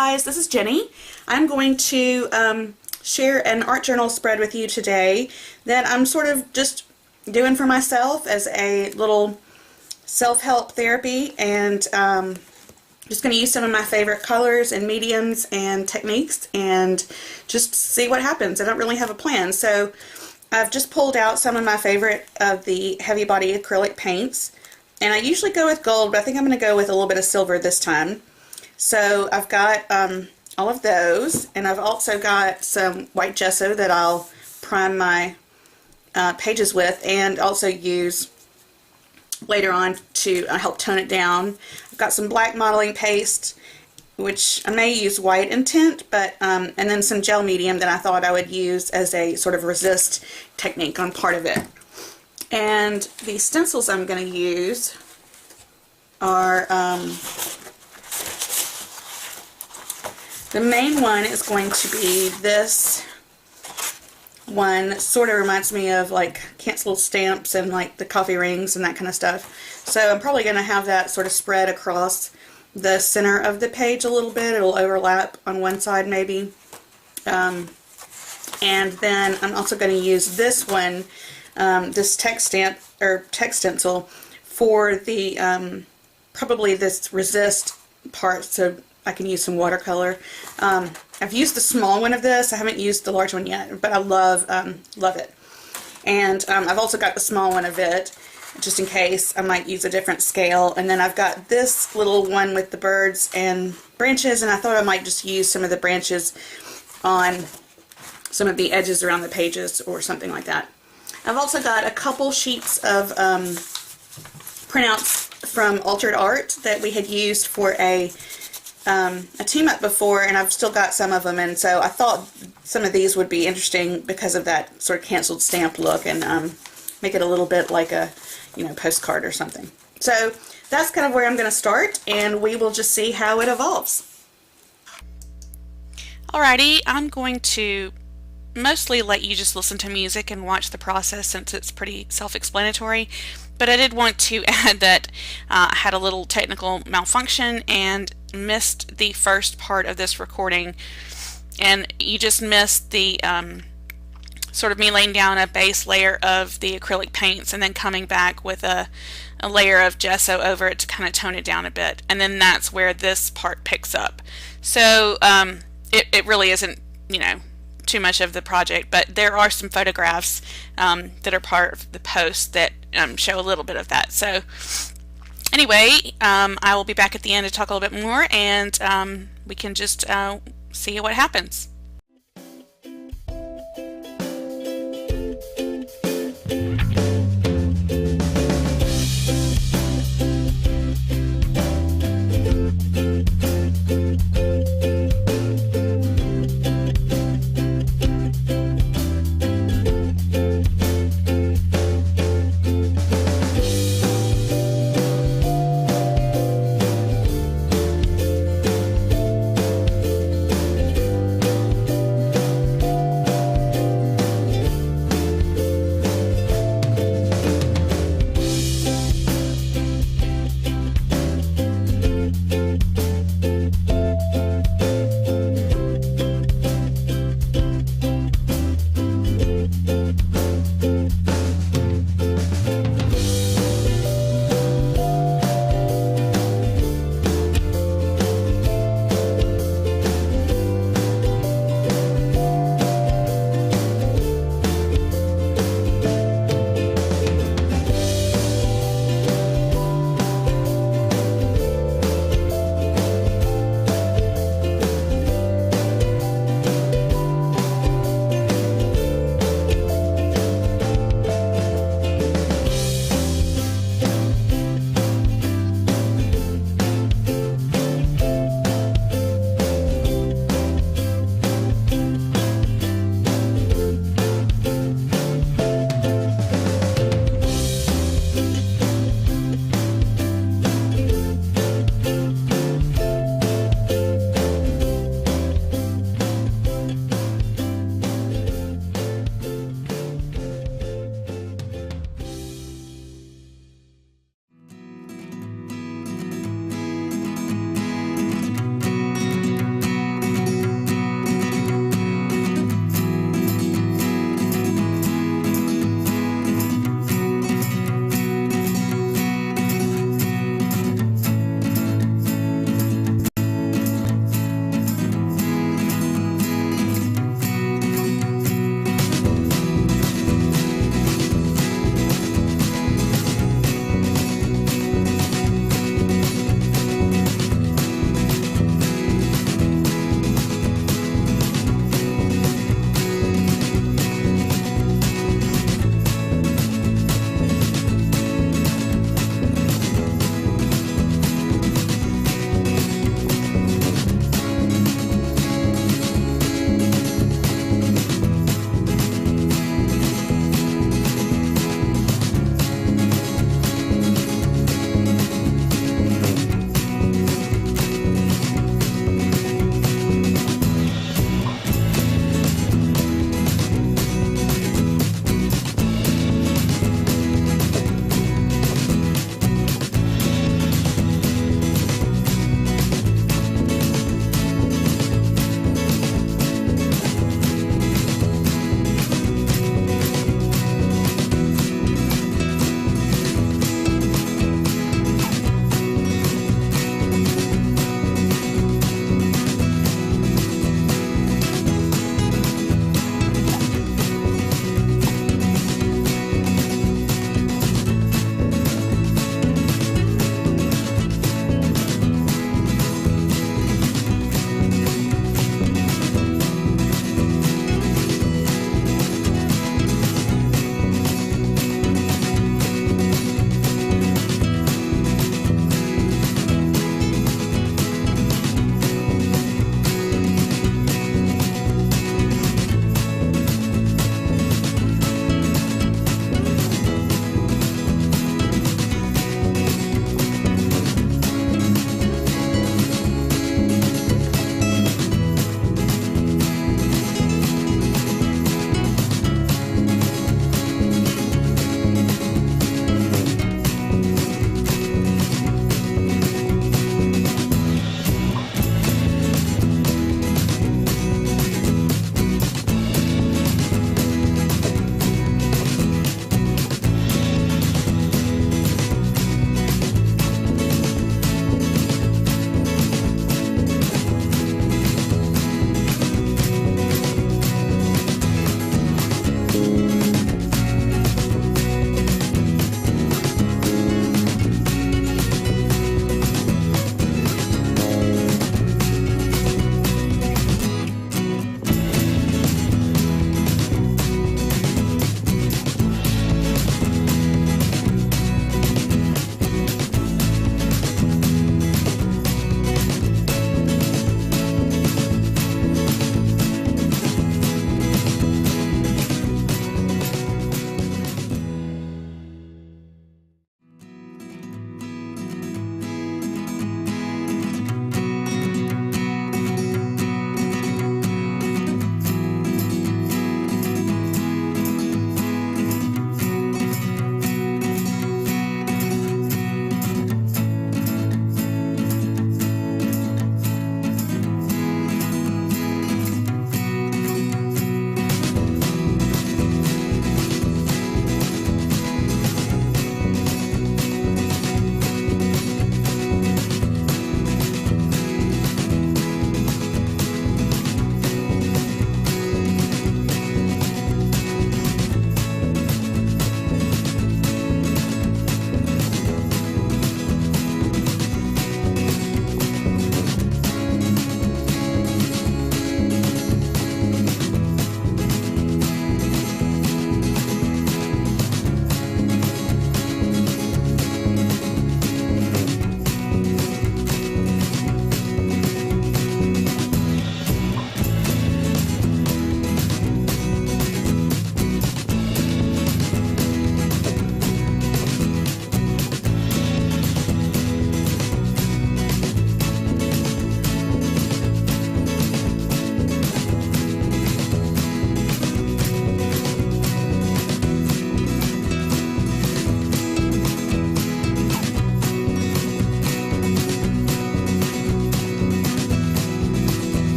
guys, this is Jenny. I'm going to share an art journal spread with you today that I'm sort of just doing for myself as a little self-help therapy, and just going to use some of my favorite colors and mediums and techniques and just see what happens. I don't really have a plan, so I've just pulled out some of my favorite of the heavy body acrylic paints, and I usually go with gold, but I think I'm going to go with a little bit of silver this time. So I've got all of those, and I've also got some white gesso that I'll prime my pages with and also use later on to help tone it down. I've got some black modeling paste, which I may use white in tint, but and then some gel medium that I thought I would use as a sort of resist technique on part of it. And the stencils I'm going to use are the main one is going to be this one. Sort of reminds me of like canceled stamps and like the coffee rings and that kind of stuff. So I'm probably going to have that sort of spread across the center of the page a little bit. It'll overlap on one side maybe. And then I'm also going to use this one, this text stamp or text stencil for the probably this resist part, so I can use some watercolor. I've used the small one of this. I haven't used the large one yet, but I love it. And I've also got the small one of it, just in case I might use a different scale. And then I've got this little one with the birds and branches, and I thought I might just use some of the branches on some of the edges around the pages or something like that. I've also got a couple sheets of printouts from Altered Art that we had used for a team up before, and I've still got some of them, and so I thought some of these would be interesting because of that sort of canceled stamp look, and make it a little bit like a, you know, postcard or something. So that's kind of where I'm going to start, and we will just see how it evolves. Alrighty, I'm going to mostly let you just listen to music and watch the process since it's pretty self-explanatory, but I did want to add that I had a little technical malfunction and missed the first part of this recording, and you just missed the sort of me laying down a base layer of the acrylic paints and then coming back with a layer of gesso over it to kind of tone it down a bit, and then that's where this part picks up. So it really isn't, you know, too much of the project, but there are some photographs that are part of the post that show a little bit of that. So anyway, I will be back at the end to talk a little bit more, and we can just see what happens.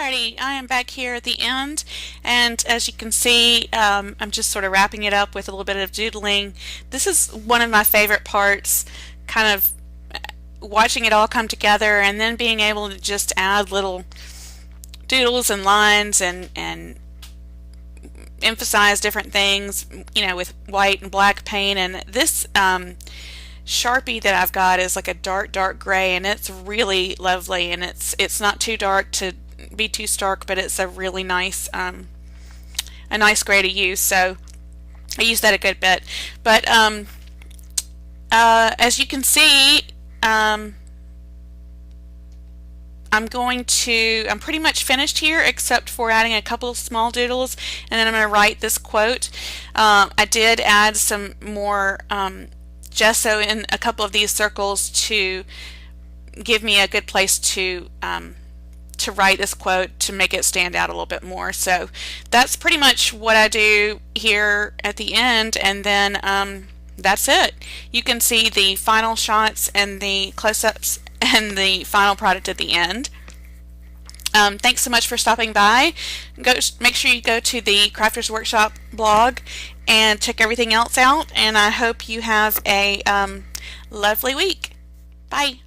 Alrighty, I am back here at the end, and as you can see, I'm just sort of wrapping it up with a little bit of doodling. This is one of my favorite parts, kind of watching it all come together and then being able to just add little doodles and lines and emphasize different things, you know, with white and black paint. And this Sharpie that I've got is like a dark gray, and it's really lovely, and it's not too dark to be too stark, but it's a really nice gray to use, so I use that a good bit. But as you can see, I'm pretty much finished here except for adding a couple of small doodles, and then I'm going to write this quote. I did add some more gesso in a couple of these circles to give me a good place to write this quote to make it stand out a little bit more. So that's pretty much what I do here at the end, and then that's it. You can see the final shots and the close-ups and the final product at the end. Thanks so much for stopping by. Make sure you go to the Crafters Workshop blog and check everything else out, and I hope you have a lovely week. Bye.